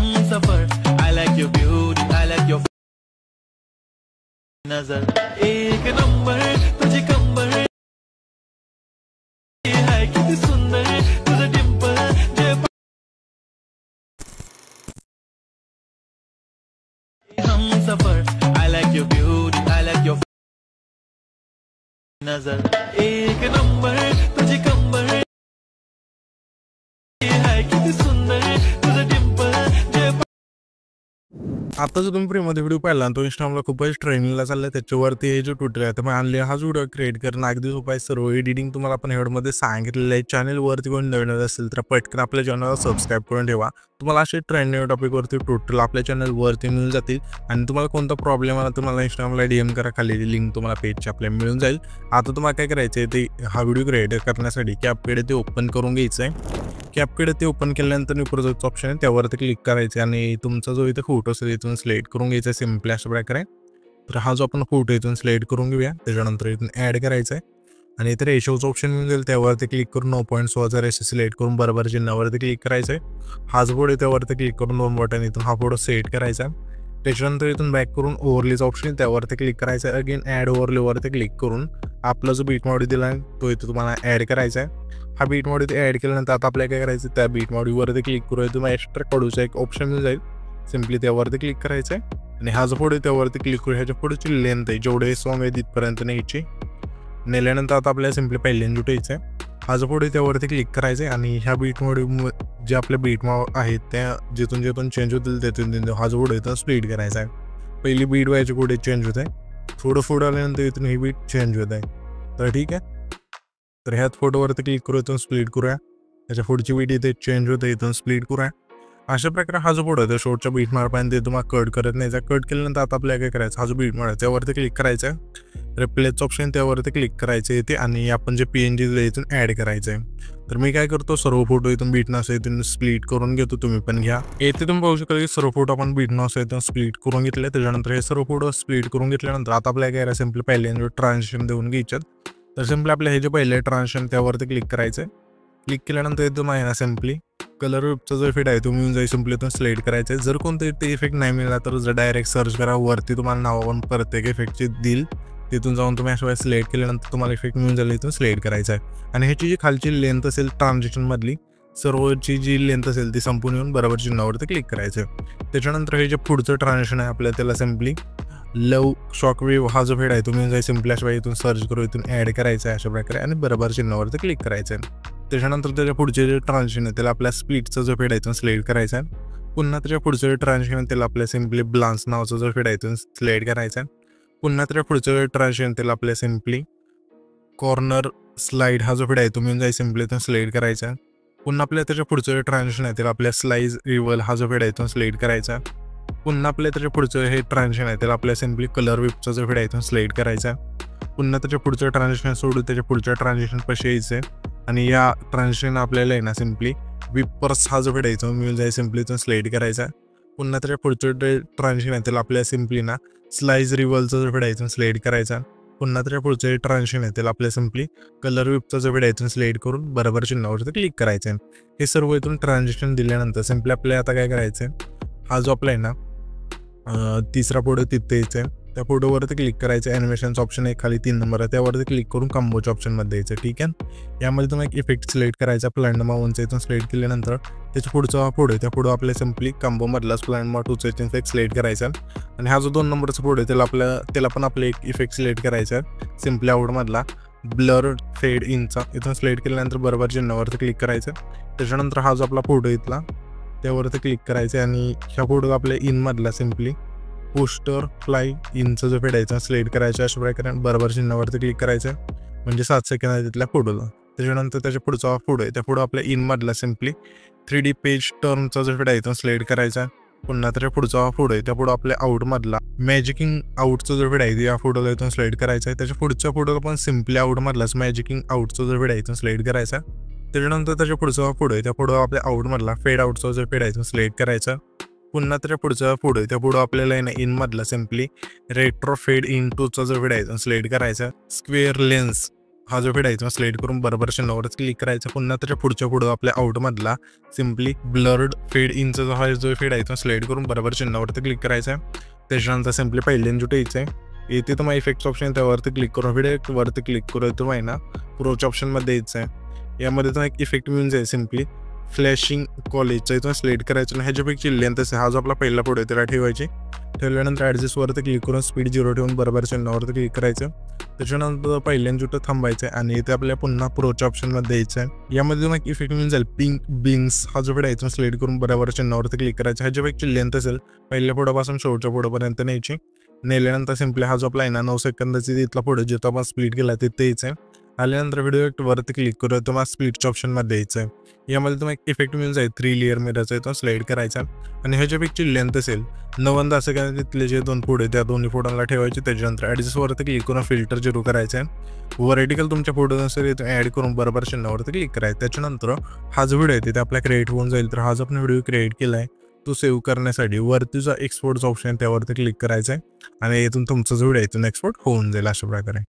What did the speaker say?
Humsafar I like your beauty, I like your नजर एक number तुझी कंबर है किती सुंदर तुझं डिंपल जे Humsafar I like your beauty, I like your नजर एक नंबर तुझी कंबर है किती सुंदर तुझं डिंपल जे आता जो तुम्ही फ्रीमध्ये व्हिडिओ पाहिला तो इंस्टाग्रामला खूपच ट्रेनिंगला चाललाय त्याच्यावरती हे जो ट्यूटोरियल आहे तर आणले हाच व्हिडिओ क्रिएट करणं अगदी सोपं आहे. सर्व एडिटिंग तुम्हाला आपण ह्यामध्ये सांगितलेलं आहे. चॅनलवरती कोण नवीन असेल तर पटकन आपल्या चॅनलला सबस्क्राईब करून ठेवा. तुम्हाला असे ट्रेंडिंग टॉपिकवरती टोटल आपल्या चॅनलवरती मिळून जातील आणि तुम्हाला कोणता प्रॉब्लेम आला तुम्हाला इंस्टाग्रामला DM करा, खाली लिंक तुम्हाला पेजची आपल्या मिळून जाईल. आता तुम्हाला काय करायचं आहे ते हा व्हिडिओ क्रिएट करण्यासाठी कॅपकट ते ओपन करून घ्यायचं आहे. कॅपकट ते ओपन केल्यानंतर प्रोजेक्ट ऑप्शन आहे त्यावरती क्लिक करायचं आणि तुमचा जो इथे फोटो असेल इथून सिलेक्ट करून घ्यायचा सिम्पली अशा प्रकारे. तर हा जो आपण फोटो इथून सिलेक्ट करून घेऊया त्याच्यानंतर इथून ॲड करायचा आहे आणि इथे रेशोचं ऑप्शन मिळून जाईल त्यावरती क्लिक करून 9.16 रेशो सिलेक्ट करून बरोबर चिन्हावरती क्लिक करायचं आहे. हाच फोटो त्यावरती क्लिक करून 2 बटन इथून हा फोटो सेट करायचा आहे. त्याच्यानंतर इथून बॅक करून ओव्हरलीचा ऑप्शन त्यावरती क्लिक करायचा आहे. अगेन ॲड ओव्हरलीवरती क्लिक करून आपला जो बीट मॉडी दिला आहे तो इथे तुम्हाला ॲड करायचा आहे. हा बीट मॉडी ते ॲड केल्यानंतर आता आपल्याला काय करायचं त्या बीट मॉडीवरती क्लिक करूया तुम्हाला एक्स्ट्रा काढूचा एक ऑप्शन मिळून जाईल. सिम्पली त्यावरती क्लिक करायचं आहे आणि हा जो फोटो त्यावरती क्लिक करू ह्याच्या पुढची लेंथ आहे जेवढे सॉंग आहे तिथपर्यंत न्यायची. नेल्यानंतर आता आपल्याला सिम्पली पहिल्यांदा जुटायचं आहे. हा जो फोटो त्यावरती क्लिक करायचं आहे आणि ह्या बीट मॉडी जे आपल्या बीट आहेत त्या जिथून चेंज होतील तिथून हा जो फोटो इथं स्प्लिट करायचा आहे. पहिली बीट व्हायची कुठे चेंज होत आहे थोडं फोटो आल्यानंतर इथून ही बीट चेंज होत आहे. तर ठीक आहे तर ह्याच फोटोवरती क्लिक करू इथून स्प्लिट करूया. त्याच्या पुढची बीट इथे चेंज होते इथून स्प्लिट करूया. अशा प्रकारे हा जो फोटो आहे शॉर्टच्या बीट मार्पाने ते तुम्हाला कट करत नाही. कट केल्यानंतर आता आपल्याला काय करायचं हा जो बीट मार आहे त्यावरती क्लिक करायचं आहे. रिप्लेसचं ऑप्शन त्यावरती क्लिक करायचं येते आणि आपण जे PNG इथून ॲड करायचं आहे. तर मी काय करतो सर्व फोटो इथून बीट नॉस इथून स्प्लिट करून घेतो. तुम्ही पण घ्या. येथे तुम्ही पाहू शकता की सर्व फोटो आपण बीट नॉस इथून स्प्लिट करून घेतले. त्याच्यानंतर हे सर्व फोटो स्प्लिट करून घेतल्यानंतर आता आपल्याला काय करायचं सिम्पली पहिल्यांदा ट्रान्झिशन देऊन घ्यायच्यात. तर सिम्पली आपल्या हे जे पहिले ट्रान्झिशन त्यावरती क्लिक करायचं आहे. क्लिक केल्यानंतर इथून आहे ना सिम्पली कलर विपचा जो इफेक्ट आहे तो मिळून जाईल. सिम्पली इथून सिलेक्ट करायचं आहे. जर कोणते ते इफेक्ट नाही मिळाला तर जर डायरेक्ट सर्च करा वरती तुम्हाला नावावरून प्रत्येक इफेक्टचे देईल. तिथून जाऊन तुम्ही अशा वेळेस सिलेक्ट केल्यानंतर तुम्हाला इफेक्ट मिळून जाईल इथून सिलेक्ट करायचं आहे आणि ह्याची जी खालची लेंथ असेल ट्रान्झिशनमधली सर्वची जी लेंथ असेल ती संपून येऊन बरोबर चिन्हावरती क्लिक करायचं आहे. त्याच्यानंतर हे जे पुढचं ट्रान्झिशन आहे आपल्याला त्याला सिम्पली लव शॉकवेव हा जो फेड आहे तो मिळून जाईल. सिम्पली अशा इथून सर्च करू इथून ॲड करायचं आहे अशा प्रकारे आणि बरोबर चिन्हावरती क्लिक करायचं आहे. त्याच्यानंतर त्याच्या पुढचे जे ट्रान्झिशन आहे त्याला आपल्या स्प्लिटचा जो फेड आहे इथून सिलेक्ट करायचा आहे. पुन्हा त्याच्या पुढचं जे ट्रान्झिशन आहे त्याला आपल्या सिम्पली ब्लान्स नावाचा जो फेड आहे इथून सिलेक्ट करायचा आहे. पुन्हा त्याच्या पुढचं ट्रान्झिशन त्याला आपल्या सिम्पली कॉर्नर स्लाइड हा जो फेड आहे तो मिळून जाईल. सिम्पली इथून सिलेक्ट करायचा आहे. पुन्हा आपल्या त्याच्या पुढचं ट्रान्झिशन आहे त्याला आपल्या स्लाइज रिव्हल हा जो फेड आहे इथून सिलेक्ट करायचा आहे. पुन्हा आपल्या त्याच्या पुढचं हे ट्रान्झिशन आहे त्याला आपल्या सिम्पली कलर विपचा जो फेड आहे इथून सिलेक्ट करायचा आहे. पुन्हा त्याच्या पुढचं ट्रान्झिशन सोडून त्याच्या पुढच्या ट्रान्झिशन पाशी यायचं आहे आणि या ट्रान्झिशन आपल्याला आहे ना सिम्पली विपर्स हा जो फेड आहे तो मिळून जाईल. सिम्पली इथून सिलेक्ट करायचा आहे. पुन्हा त्याच्या पुढचं ट्रान्झिशन आहे त्याला आपल्या सिम्पली ना स्लाइज रिव्हलचा जो फेड आहे इथून सिलेक्ट करायचा. पुन्हा त्याच्या पुढचं ट्रान्झिशन आहे त्याला आपल्या सिम्पली कलर विपचा जो फेड आहे इथून सिलेक्ट करून बरोबर चिन्हावरती क्लिक करायचं आहे. हे सर्व इथून ट्रान्झिशन दिल्यानंतर सिम्पली आपल्याला आता काय करायचं आहे हा जो आपला आहे ना तिसरा फोटो तिथे यायचं आहे त्या फोटोवरती क्लिक करायचं. ॲनिमेशनचं ऑप्शन आहे खाली 3 नंबर आहे त्यावरती क्लिक करून कॉम्बोच्या ऑप्शनमध्ये यायचं. ठीक आहे यामध्ये तुम्ही एक इफेक्ट सिलेक्ट करायचा प्लॅन्डमा 1चा इथून सिलेक्ट केल्यानंतर त्याच्या पुढचा फोटो आहे त्या फोटो आपल्या सिम्पली कॉम्बोमधलाच प्लॅन्डमा 2चा इथून इफेक्ट सिलेक्ट करायचा आणि हा जो 2 नंबरचा फोटो आहे त्याला पण आपला एक इफेक्ट सिलेक्ट करायचा आहे. सिम्पली आउटमधला ब्लर फेड इनचा इथून सिलेक्ट केल्यानंतर बरोबर चिन्हावरती क्लिक करायचं. त्याच्यानंतर हा जो आपला फोटो इथला त्यावरती क्लिक करायचं आणि ह्या फोटो आपल्या इनमधला सिम्पली पोस्टर फ्लाय इनचा जो फेड आहे सिलेक्ट करायचा अशा प्रकारे बरोबर चिन्हावरती क्लिक करायचं म्हणजे 7 सेकंद आहे तिथल्या फोटोला. त्याच्यानंतर त्याच्या पुढचा फोटो आहे त्या फोटो आपल्या इनमधला सिम्पली 3D पेज टर्नचा जो फेड आहे तो सिलेक्ट करायचा. पुन्हा त्याच्या पुढचा फोटो आहे त्या फोटो आपल्या आउटमधला मॅजिकिंग आउटचा जो फेड आहे या फोटोला इथून सिलेक्ट करायचा आहे. त्याच्या पुढच्या फोटोला पण सिम्पली आउटमधलाच मॅजिकिंग आउटचा जो फेड आहे इथून सिलेक्ट करायचा. त्याच्यानंतर त्याच्या पुढचा फोटो आहे त्या फोटो आपल्या आउटमधला फेड आउटचा जो फेड आहे तो सिलेक्ट करायचा. पुन्हा त्याच्या पुढचा फोटो आहे त्या फोटो आपल्याला इनमधला सिम्पली रेट्रो फेड इन 2चा जो फेड आहे तो सिलेक्ट करायचा. स्क्वेअर लेन्स हा जो व्हिडिओ आहे तो सिलेक्ट करून बरोबर चिन्हावरच क्लिक करायचं. पुन्हा त्याच्या पुढं आपल्या आउटमधला सिम्पली ब्लर्ड फेड इनचा जो हा जो फेड आहे तो सिलेक्ट करून बरोबर चिन्हावरती क्लिक करायचा आहे. त्याच्यानंतर सिम्पली पहिल्यांदा जो यायचं आहे इथे तुम्हाला इफेक्ट्स ऑप्शन त्यावरती क्लिक करून व्हिडिओ वरती क्लिक करून तुम्हाला ना प्रोच्या ऑप्शनमध्ये यायचं आहे. यामध्ये तुम्हाला एक इफेक्ट मिळून जाईल सिम्पली फ्लॅशिंग कॉलेजचा इथून सिलेक्ट करायचं आणि ह्याच्यापैकी लेंथ असेल हा जो आपला पहिला फोटो आहे त्याला ठेवायची. ठेवल्यानंतर ॲडजस्टवरती क्लिक करून स्पीड 0 ठेवून बरोबर चिन्हावरती क्लिक करायचं. त्याच्यानंतर पहिल्यांदा जुटं थांबायचं आहे आणि इथे आपल्या पुन्हा प्रोच्या ऑप्शनमध्ये यायचं आहे. यामध्ये तुम्हाला एक इफेक्ट मिळून जाईल पिंक बिंग्स हा जो व्हिडिओ आहे इथून सिलेक्ट करून बरोबर चिन्हावरती क्लिक करायचं. ह्याच्यापैकी लेंथ असेल पहिल्या फोटोपासून शेवटच्या फोटोपर्यंत न्यायची. नेल्यानंतर सिम्पली हा जो आपला आहे ना 9 सेकंदाची तिथला फोटो जिथं आपण स्प्लिट केला तिथे यायचं आहे. आल्यानंतर व्हिडिओ वरती क्लिक करून तुम्हाला स्प्लिटच्या ऑप्शनमध्ये यायचं आहे. यामध्ये तुम्हाला एक इफेक्ट मिळून जाईल 3 लेअर मिररचा आहे तो सिलेक्ट करायचा आणि ह्याच्यापैकी लेंथ असेल 90 असं काय तिथले जे 2 फोटो त्या दोन्ही फोटोला ठेवायचे. त्याच्यानंतर ॲडजस्टवरती क्लिक करून फिल्टर 0 करायचं आहे. व्हर्टिकल तुमच्या फोटो असेल इथं ॲड करून बरोबर चिन्हावरती क्लिक करायचं. त्याच्यानंतर हा जो व्हिडिओ आहे तिथे आपला क्रिएट होऊन जाईल. तर हा जो आपण व्हिडिओ क्रिएट केला आहे तो सेव्ह करण्यासाठी वरती जो एक्सपोर्टचा ऑप्शन आहे त्यावरती क्लिक करायचा आहे आणि इथून तुमचा जो व्हिडिओ आहे तो एक्सपोर्ट होऊन जाईल अशा प्रकारे.